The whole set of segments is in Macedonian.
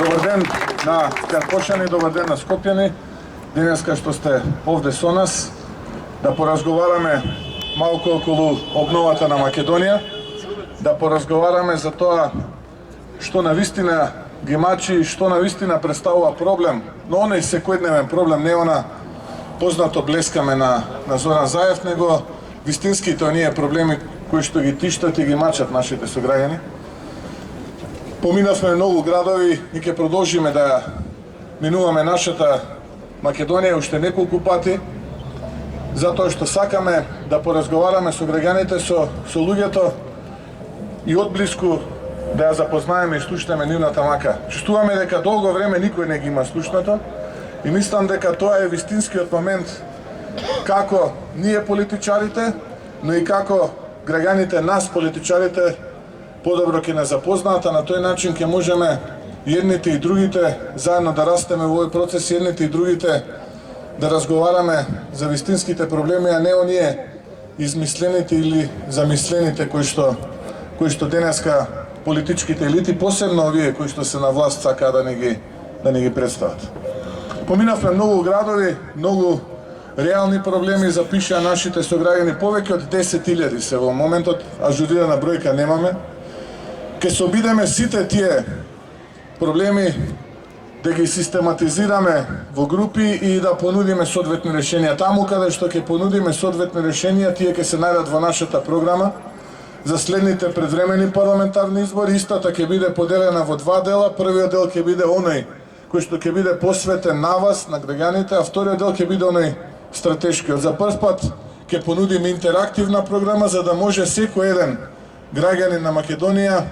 Добар ден на Карпошани, добар ден на Скопјани. Денеска што сте овде со нас, да поразговараме малку околу обновата на Македонија, да поразговараме за тоа што навистина ги мачи и што навистина представува проблем, но оној секојдневен проблем, не она познато блескаме на Зоран Заев, него вистинските оние проблеми кои што ги тиштат и ги мачат нашите сограѓани. Поминавме многу градови и ќе продолжиме да минуваме нашата Македонија уште неколку пати, затоа што сакаме да поразговараме со граѓаните, со луѓето и одблиску да ја запознаеме и слушнеме нивната мака. Чувствуваме дека долго време никој не ги има слушнато и мислам дека тоа е вистинскиот момент како ние политичарите, но и како граѓаните, нас политичарите, подобро ќе не запознаат, а на тој начин ќе можеме едните и другите заедно да растеме во овој процес, едните и другите да разговараме за вистинските проблеми, а не оние измислените или замислените кои што денеска политичките елити, посебно овие кои што се на власт, сакаат да не ги представат. Поминавме многу градови, многу реални проблеми, запишаа нашите сограѓани, повеќе од 10.000 се во моментот, ажурирана бројка немаме. Ке се обидеме сите тие проблеми да ги систематизираме во групи и да понудиме соодветни решенија. Таму каде што ќе понудиме соодветни решенија, тие ќе се најдат во нашата програма за следните предвремени парламентарни избори. Истата ќе биде поделена во два дела. Првиот дел ќе биде оној кој што ќе биде посветен на вас, на граѓаните, а вториот дел ќе биде оној стратешкиот. За прв пат ќе понудиме интерактивна програма за да може секој еден граѓанин на Македонија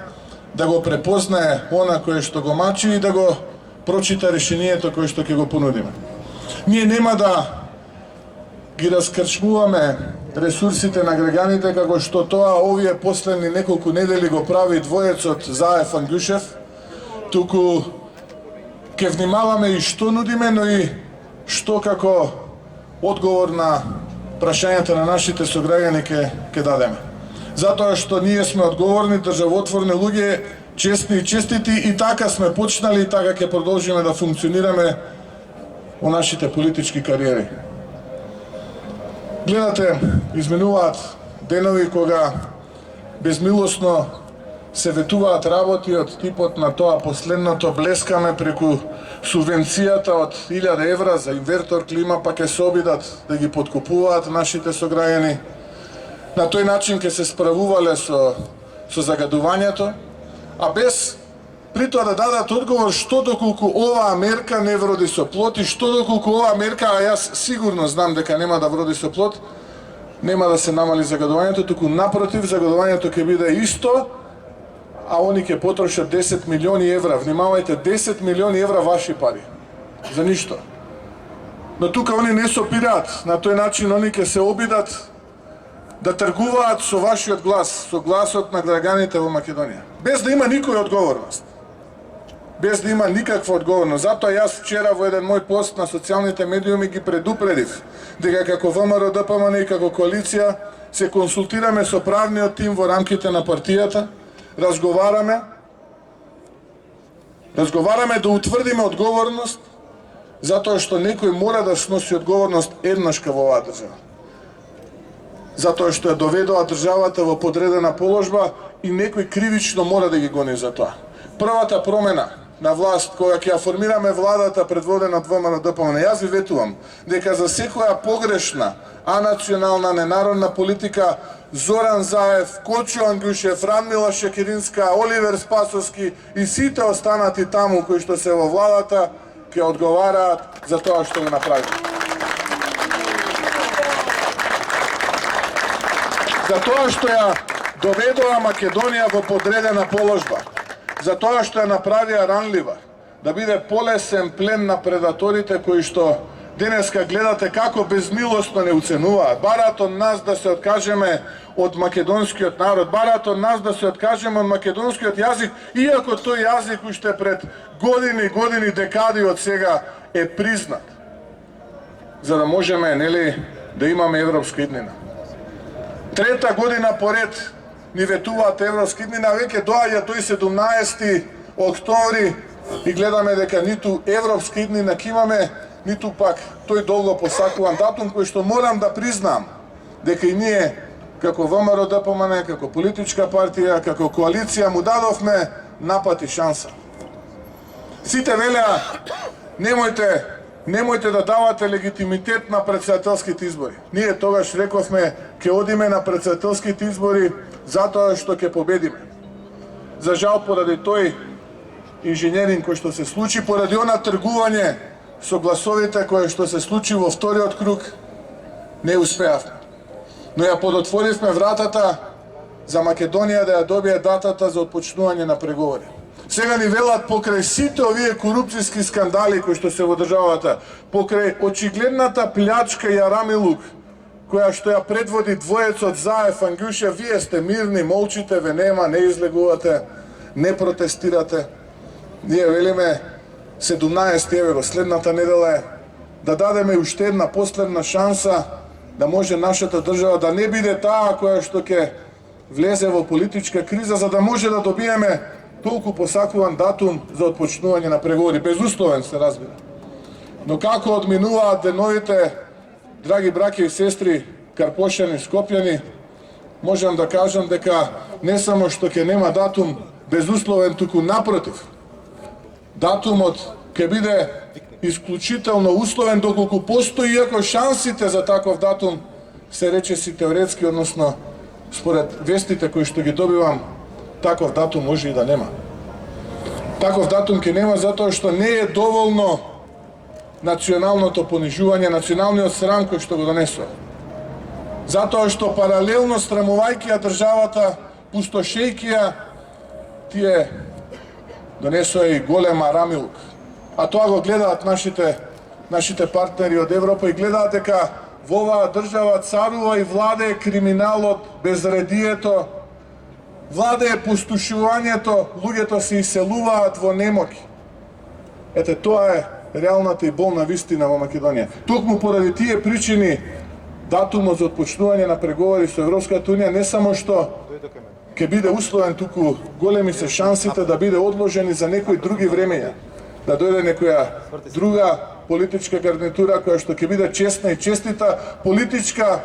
да го препознае она кое што го мачи и да го прочита решението кое што ќе го понудиме. Ние нема да ги раскрчмуваме ресурсите на граѓаните како што тоа овие последни неколку недели го прави двоецот Заев Ангушев, туку ќе внимаваме и што нудиме, но и што како одговор на прашањата на нашите сограѓани ќе дадеме. Затоа што ние сме одговорни, државотворни луѓе, честни и честити, и така сме почнали и така ќе продолжиме да функционираме во нашите политички кариери. Гледате, изминуваат денови кога безмилосно се ветуваат работи од типот на тоа последното блескаме преку субвенцијата од 1000 евра за инвертор клима, па ќе се обидат да ги подкупуваат нашите сограѓани. На тој начин ќе се справувале со загадувањето, а без при тоа да дадат одговор што доколку оваа мерка не вроди со плод и што доколку оваа мерка, а јас сигурно знам дека нема да вроди со плод, нема да се намали загадувањето, туку напротив, загадувањето ќе биде исто, а они ќе потрошат 10 милиони евра. Внимавајте, 10 милиони евра ваши пари. За ништо. Но тука они не се опираат. На тој начин они ќе се обидат да тргуваат со вашиот глас, со гласот на граѓаните во Македонија. Без да има никоја одговорност. Без да има никаква одговорност. Затоа јас вчера во еден мој пост на социјалните медиуми ги предупредив дека како ВМРО ДПМН и како коалиција се консултираме со правниот тим во рамките на партијата, разговараме да утврдиме одговорност, затоа што некој мора да сноси одговорност еднашка во оваа држава. Затоа што ја доведува државата во подредена положба и некој кривично мора да ги гони за тоа. Првата промена на власт, кога ќе ја формираме владата предводена од ВМРО ДПМН, јас ви ветувам дека за секоја погрешна, анационална, ненародна политика Зоран Заев, Кочо Ангушев, Радмила Шекеринска, Оливер Спасовски и сите останати таму кои што се во владата ќе одговараат за тоа што го направи. За тоа што ја доведува Македонија во подредена положба, за тоа што ја направија ранлива, да биде полесен плен на предаторите кои што денеска гледате како безмилосно не уценуваат. Бараат од нас да се откажеме од македонскиот народ, бараат од нас да се откажеме од македонскиот јазик, иако тој јазик уште пред години, декади од сега е признат, за да можеме, нели, да имаме европска иднина. Трета година поред ни ветуваат европски иднина, веќе доаѓа тој 17 октомври и гледаме дека ниту европски иднина ќе имаме, ниту пак тој долго посакуван датум кој што морам да признам дека и ние како ВМРО ДПМН, како политичка партија, како коалиција му дадовме напати шанса. Сите велеа немојте да давате легитимитет на претседателските избори. Ние тогаш рековме ќе одиме на претседателските избори затоа што ќе победиме. За жал поради тој инженеринг кој што се случи, поради она тргување со гласовите кој што се случи во вториот круг, не успеавме. Но ја подотворивме вратата за Македонија да ја добие датата за отпочнување на преговори. Сега ни велат покрај сите овие корупцијски скандали кои што се во државата, покрај очигледната плячка и арамилук, која што ја предводи двоецот Заев, Ангјушев, вие сте мирни, молчите, ве нема, не излегувате, не протестирате. Ние велиме 17 евро следната недела е да дадеме уште една последна шанса да може нашата држава да не биде таа која што ќе влезе во политичка криза, за да може да добиеме толку посакуван датум за отпочнување на преговори. Безусловен се разбира. Но како одминуваат деновите, драги браќа и сестри, Карпошани, Скопјани, можам да кажам дека не само што ќе нема датум безусловен, туку напротив. Датумот ќе биде исклучително условен доколку постои, иако шансите за таков датум се речиси теоретски, односно според вестите кои што ги добивам, таков датум може и да нема. Таков датум ќе нема затоа што не е доволно националното понижување, националниот срам кој што го донесува. Затоа што паралелно срамувајќи ја државата, пустошејќи ја, тие донесува и голема арамилук. А тоа го гледаат нашите партнери од Европа и гледаат дека во оваа држава царува и владее криминалот, безредието, владее пустошувањето, луѓето се иселуваат во немоќ. Ете, тоа е реалната и болна вистина во Македонија. Токму поради тие причини, датумот за отпочнување на преговори со Европската унија не само што ќе биде условен, туку големи се шансите да биде одложен и за некои други времења. Да дојде некоја друга политичка гарнитура која што ќе биде честна и честита, политичка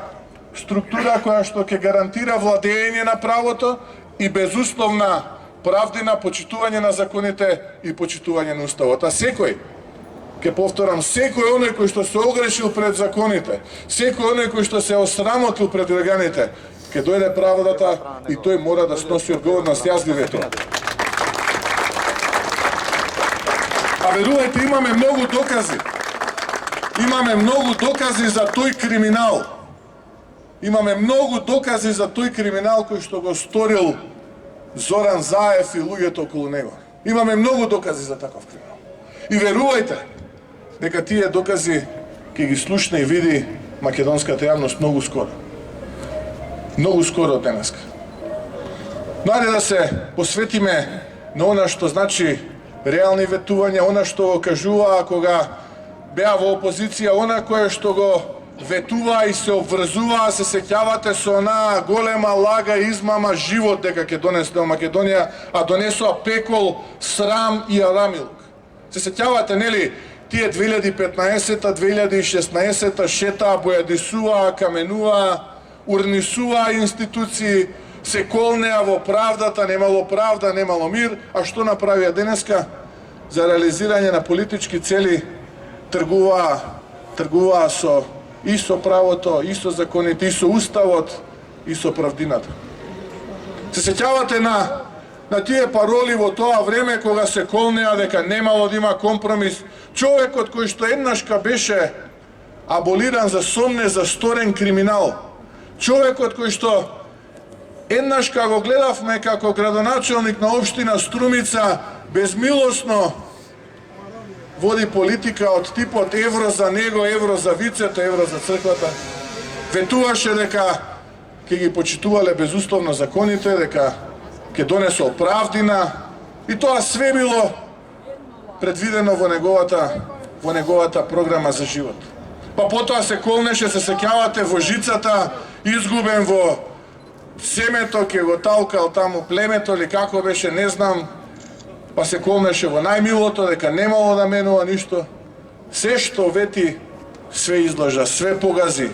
структура која што ќе гарантира владење на правото и безусловна правдина, почитување на законите и почитување на уставот. А секој, ќе повторам, секој оној кој што се огрешил пред законите, секој оној кој што се осрамотил пред граѓаните, ќе дојде правдата и тој мора да сноси одговорност. Јас ви ветувам. А верувајте, имаме многу докази. Имаме многу докази за тој криминал. Имаме многу докази за тој криминал кој што го сторил Зоран Заев и луѓето околу него. Имаме многу докази за таков криминал. И верувајте дека тие докази ќе ги слушне и види македонската јавност многу скоро. Многу скоро од денеска. Но ајде да се посветиме на она што значи реални ветувања, она што го кажуваа кога беа во опозиција, она кое што го ветува и се обврзува, се сеќавате со онаа голема лага и измама живот дека ќе донесе во Македонија, а донесоа пекол, срам и арамилук. Се сеќавате, нели, тие 2015-та, 2016-та шетаа, бојадисуваа, каменуваа, урнисуваа институции, се колнеа во правдата, немало правда, немало мир, а што направија денеска? За реализирање на политички цели тргуваа со и со правото, и со законите, и со уставот, и со правдината. Се сеќавате на тие пароли во тоа време кога се колнеа дека немало да има компромис. Човекот кој што еднашка беше аболиран за сомне за сторен криминал. Човекот кој што еднашка го гледавме како градоначелник на општина Струмица безмилосно води политика од типот евро за него, евро за вицето, евро за црквата. Ветуваше дека ќе ги почитувале безусловно законите, дека ќе донесол правдина и тоа све било предвидено во неговата програма за живот. Па потоа се колнеше, се сеќавате, во жицата, изгубен во семето, ќе го талкал таму племето или како беше, не знам. па се колнеше во најмилото дека немало да менува ништо. Се што вети, све излажа, све погази,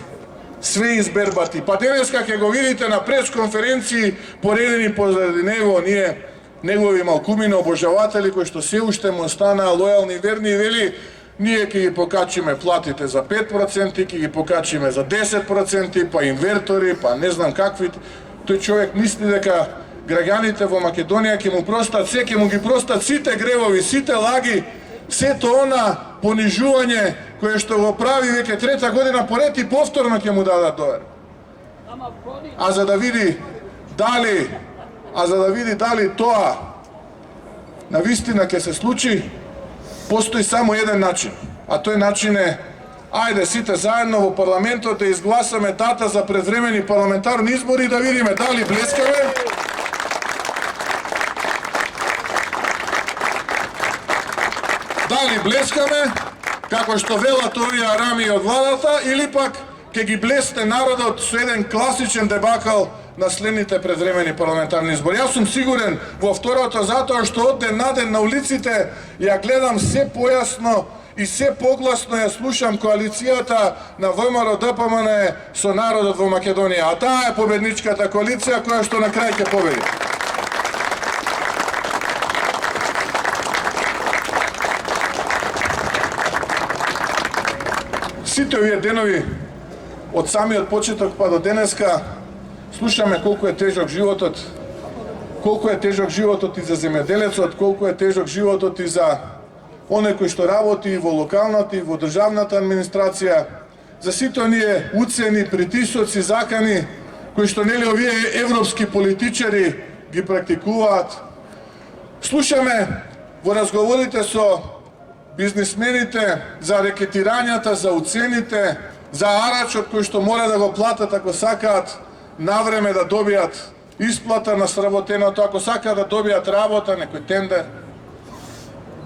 све избербати. Па денеска ќе го видите на пресконференции, поредени позади него, ние негови малкумини обожаватели кои што се уште му останаа лојални и верни и вели ние ќе ги покачиме платите за 5%, ќе ги покачиме за 10%, па инвертори, па не знам какви. Тој човек мисли дека граѓаните во Македонија ќе му простат се, ќе му ги простат сите гревови, сите лаги, сето она понижување кое што го прави веќе трета година поред и повторно ќе му дадат довер. А за да види дали тоа навистина ќе се случи, постои само еден начин, а тој начин е ајде сите заедно во парламентот да изгласаме дата за предвремени парламентарни избори и да видиме дали блескаме, како што велат овие арами од владата, или пак ќе ги блесне народот со еден класичен дебакал на следните предвремени парламентарни избори. Јас сум сигурен во второто, затоа што од ден на ден на улиците ја гледам се појасно и се погласно ја слушам коалицијата на ВМРО-ДПМН со народот во Македонија. А таа е победничката коалиција која што на крај ќе победи. Сите овие денови, од самиот почеток па до денеска, слушаме колку е тежок животот, и за земјоделецот, колку е тежок животот и за оној кој што работи во локалната и во државната администрација, за сите оние уцени, притисоци, закани, кои што нели овие европски политичари ги практикуваат. Слушаме во разговорите со бизнисмените за рекетирањата, за уцените, за арачот кој што мора да го платат ако сакаат навреме да добијат исплата на сработеното, ако сакаат да добијат работа, некој тендер.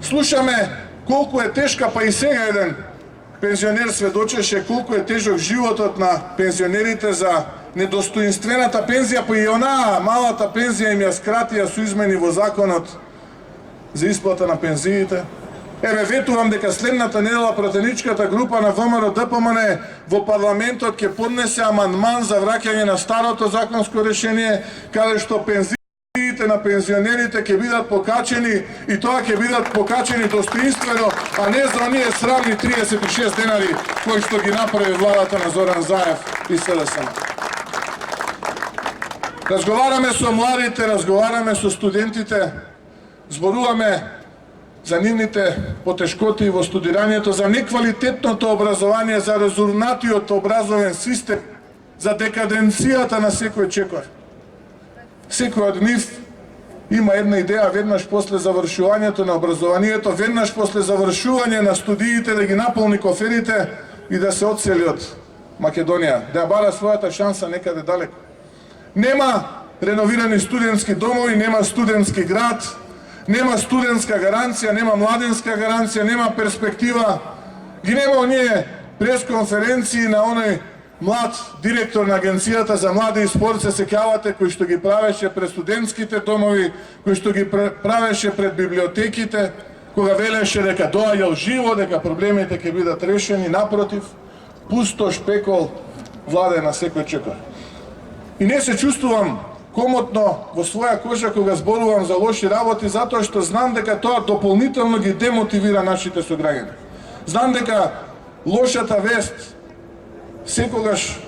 Слушаме колку е тешка, па и сега еден пензионер сведочеше колку е тежок животот на пензионерите за недостоинствената пензија, па и онаа малата пензија им ја скратија со измени во законот за исплата на пензиите. Еве, ветувам дека следната недела пратеничката група на ВМРО-ДПМН во парламентот ќе поднесе амандман за враќање на старото законско решение, каде што пензиите на пензионерите ќе бидат покачени и тоа ќе бидат покачени достоинствено, а не за оние срамни 36 денари кои што ги направи владата на Зоран Заев и СДСМ. Разговараме со младите, разговараме со студентите, зборуваме за нивните потешкоти во студирањето, за неквалитетното образование, за разурнатиот образовен систем, за декаденцијата на секој чекор. Секој од нив има една идеја веднаш после завршувањето на образованието, веднаш после завршување на студиите да ги наполни коферите и да се одсели од Македонија, да бара својата шанса некаде далеко. Нема реновирани студентски домови, нема студентски град, нема студентска гаранција, нема младенска гаранција, нема перспектива. Ги нема оние пресконференции на оној млад директор на Агенцијата за млади и спорт, се сеќавате, кој што ги правеше пред студентските домови, кој што ги правеше пред библиотеките, кога велеше дека доаѓал живо, дека проблемите ќе бидат решени. Напротив, пустош, пекол владе на секој чекор. И не се чувствувам комотно во своја кожа кога зборувам за лоши работи, затоа што знам дека тоа дополнително ги демотивира нашите сограѓани. Знам дека лошата вест секогаш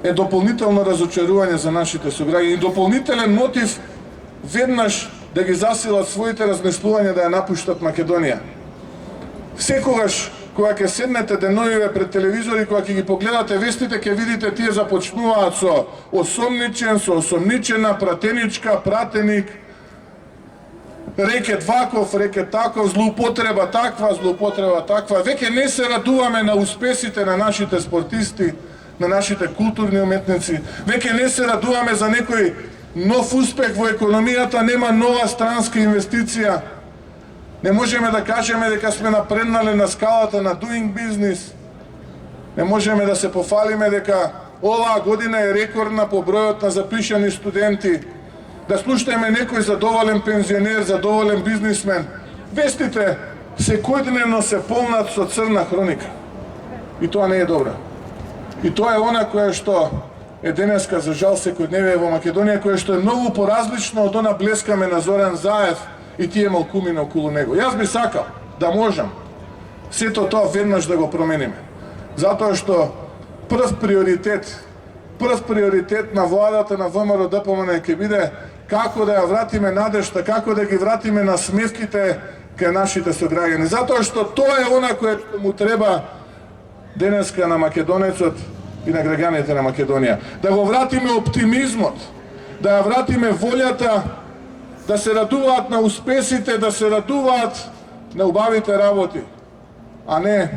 е дополнително разочарување за нашите сограѓани и дополнителен мотив веднаш да ги засилат своите размислувања да ја напуштат Македонија. Секогаш кога ќе седнете деновиве пред телевизори, кога ќе ги погледате вестите, ќе видите тие започнуваат со осомничен, со осомничена, пратеничка, пратеник, рекет ваков, рекет таков, злоупотреба таква, злоупотреба таква. Веќе не се радуваме на успесите на нашите спортисти, на нашите културни уметници. Веќе не се радуваме за некој нов успех во економијата, нема нова странска инвестиција. Не можеме да кажеме дека сме напреднале на скалата на doing business. Не можеме да се пофалиме дека оваа година е рекордна по бројот на запишани студенти. да слушнеме некој задоволен пензионер, задоволен бизнисмен. Вестите секојдневно се полнат со црна хроника. И тоа не е добро. И тоа е она кое што е денеска за жал секојдневие во Македонија, кое што е многу поразлично од она блескаме на Зоран Заев и тие малкумини околу него. Јас би сакал да можам сето тоа веднаш да го промениме. Затоа што прв приоритет на владата на ВМРО ДПМН ќе биде како да ја вратиме надежта, како да ги вратиме на смевките кај нашите сограѓани. Затоа што тоа е она кое му треба денеска на македонецот и на граѓаните на Македонија. Да го вратиме оптимизмот, да ја вратиме волјата да се радуваат на успесите, да се радуваат на убавите работи, а не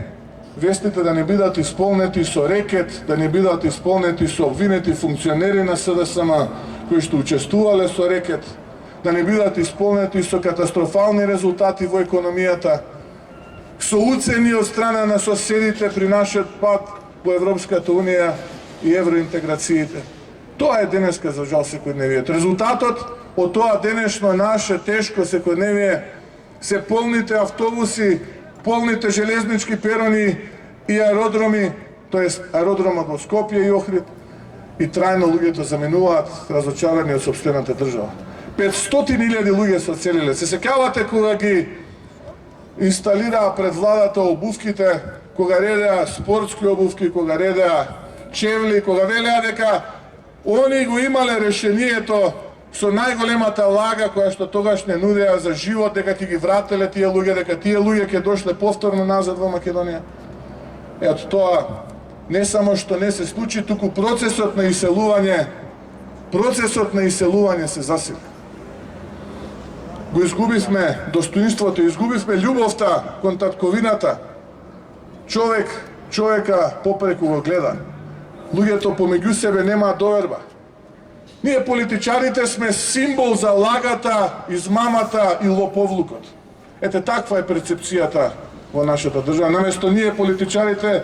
вестите да не бидат исполнети со рекет, да не бидат исполнети со обвинети функционери на СДСМ кои што учествувале со рекет, да не бидат исполнети со катастрофални резултати во економијата, со уцени од страна на соседите при нашиот пат во Европската Унија и евроинтеграциите. Тоа е денеска за жал секојдневието. Резултатот од тоа денешно наше тешко секојдневие се полните автобуси, полните железнички перони и аеродроми, тоест аеродромот во Скопје и Охрид, и трајно луѓето заменуваат разочарани од сопствената држава. 500.000 луѓе се оцелиле. Се сеќавате кога ги инсталираа пред владата обувките, кога редеа спортски обувки, кога редеа чевли, кога велеа дека они го имале решението со најголемата лага која што тогаш не нудеа за живот, дека ќе ги врателе тие луѓе, дека тие луѓе ќе дошле повторно назад во Македонија. Ето тоа не само што не се случи, туку процесот на иселување се засили. Го изгубивме достоинството, изгубивме љубовта кон татковината. Човека попреку го гледа. Луѓето помеѓу себе немаат доверба. Ние политичарите сме символ за лагата, измамата и лоповлукот. Ете таква е перцепцијата во нашата држава. Наместо ние политичарите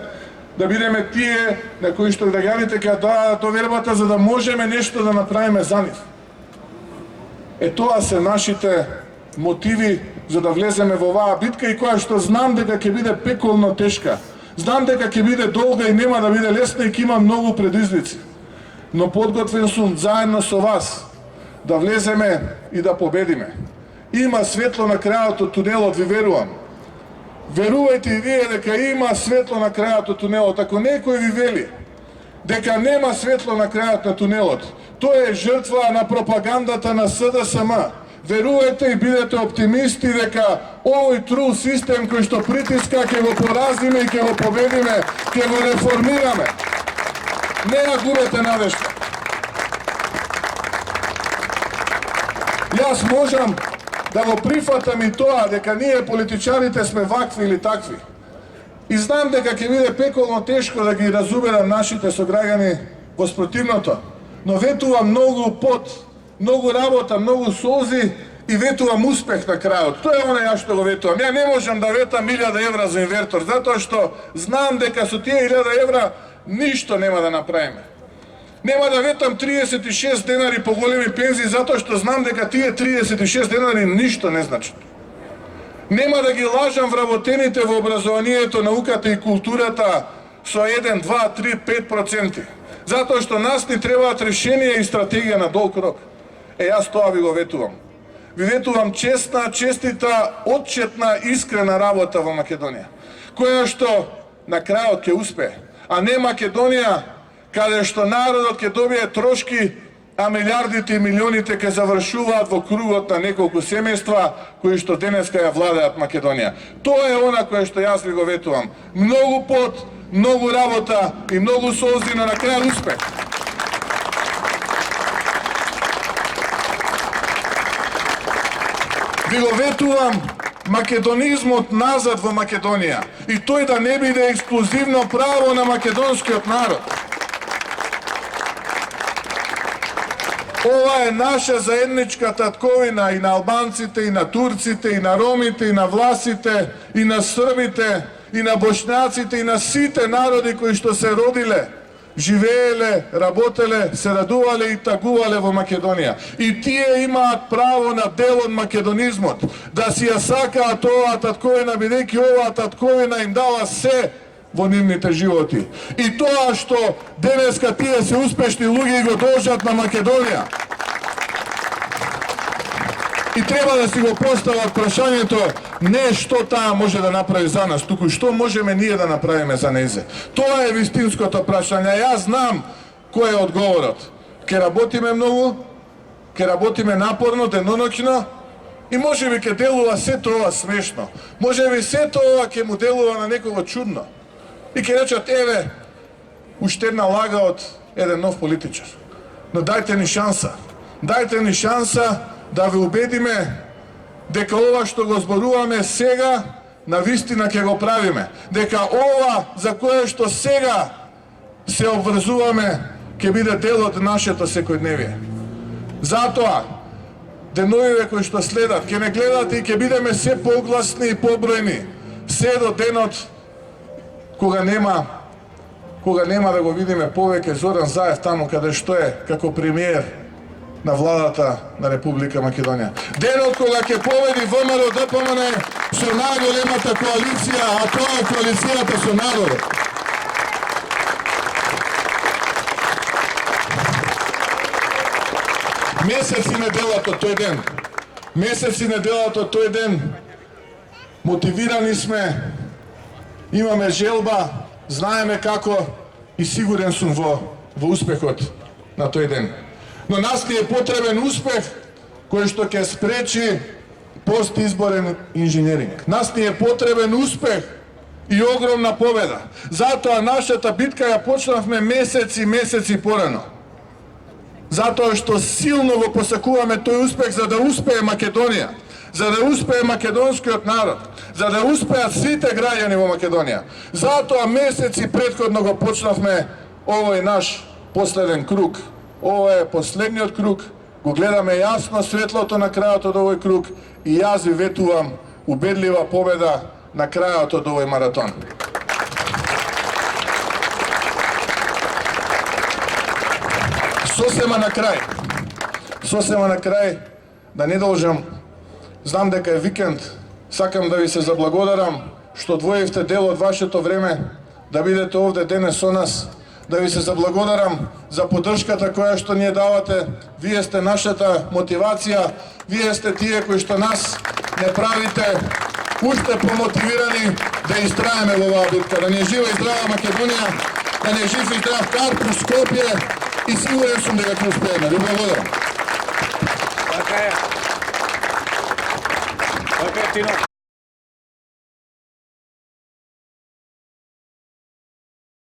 да бидеме тие на кои што граѓаните ќе дадат довербата за да можеме нешто да направиме за нив. Тоа се нашите мотиви за да влеземе во оваа битка и која што знам дека ќе биде пеколно тешка. Знам дека ќе биде долга и нема да биде лесна и ќе има многу предизвици. Но подготвен сум заедно со вас да влеземе и да победиме. Има светло на крајот од тунелот, ви верувам. Верувајте и вие дека има светло на крајот од тунелот. Ако некој ви вели дека нема светло на крајот на тунелот, тоа е жртва на пропагандата на СДСМ. Верувајте и бидете оптимисти дека овој трул систем кој што притиска ќе го поразиме и ќе го победиме, ќе го реформираме. Не ја губете надежда. Јас можам да го прифатам и тоа дека ние политичарите сме вакви или такви. И знам дека ќе биде пеколно тешко да ги разуберам нашите сограѓани во спротивното, но ветувам многу пот, многу работа, многу солзи и ветувам успех на крајот. Тоа е оно ја што го ветувам. Ја не можам да ветам 1000 евра за инвертор, затоа што знам дека со тие 1000 евра ништо нема да направиме. Нема да ветам 36 денари поголеми пензии, затоа што знам дека тие 36 денари ништо не значат. Нема да ги лажам вработените во образованието, науката и културата со 1, 2, 3, 5%. Затоа што нас ни требаат решенија и стратегија на долг рок. Јас тоа ви го ветувам. Ви ветувам честна, честита, отчетна, искрена работа во Македонија, која што на крајот ќе успее, а не Македонија каде што народот ќе добие трошки, а милиардите и милионите ќе завршуваат во кругот на неколку семејства кои што денеска ја владеат Македонија. Тоа е она кое што јас ви го ветувам. Многу пот, многу работа и многу солзи, но на крај успех. Ви го ветувам македонизмот назад во Македонија и тој да не биде ексклузивно право на македонскиот народ. Ова е наша заедничка татковина и на албанците, и на турците, и на ромите, и на власите, и на србите, и на бошњаците, и на сите народи кои што се родиле живееле, работеле, се радувале и тагувале во Македонија. И тие имаат право на дел од македонизмот, да си ја сакаат оваа татковина, бидејќи оваа татковина им дава се во нивните животи. И тоа што денеска тие се успешни луѓе го должат на Македонија. И треба да си го постават прашањето не што таа може да направи за нас, туку што можеме ние да направиме за нејзе. Тоа е вистинското прашање. Јас знам кој е одговорот. Ке работиме многу, ке работиме напорно, деноноќно и можеби ке делува сето ова смешно. Можеби сето ова ке му делува на некого чудно. И ке речат, еве, уште една лага од еден нов политичар. Но дајте ни шанса. Дајте ни шанса да ве убедиме дека ова што го зборуваме сега, на вистина ќе го правиме. Дека ова за кое што сега се обврзуваме, ќе биде дел од нашето секојдневие. Затоа, деновиве кои што следат, ќе не гледате и ќе бидеме се погласни и побројни, се до денот кога нема да го видиме повеќе Зоран Заев таму каде што е како премиер на владата на Република Македонија. Денот кога ќе победи ВМРО ДПМН со најголемата коалиција, а тоа е коалицијата со народот. Месеци неделата тој ден. Месеци неделата тој ден. Мотивирани сме, имаме желба, знаеме како и сигурен сум во успехот на тој ден. Но нас ни е потребен успех кој што ќе спречи постизборен инженеринг. Нас ни е потребен успех и огромна победа. Затоа нашата битка ја почнавме месеци порано. Затоа што силно го посакуваме тој успех за да успее Македонија, за да успее македонскиот народ, за да успеат сите граѓани во Македонија. Затоа месеци претходно го почнавме овој наш последен круг. Ова е последниот круг, го гледаме јасно светлото на крајот од овој круг и јас ви ветувам убедлива победа на крајот од овој маратон. Сосема на крај, да не должам, знам дека е викенд, сакам да ви се заблагодарам што одвоивте дел од вашето време да бидете овде денес со нас, да ви се заблагодарам за поддршката која што ние давате. Вие сте нашата мотивација, вие сте тие кои што нас не правите уште помотивирани да истраеме во оваа битка. Да не е жива и здрава Македонија, да не е жив и здрав Карпуш, Скопје и сигурен сум дека ќе успееме. Ви благодарам. Така е, Тино.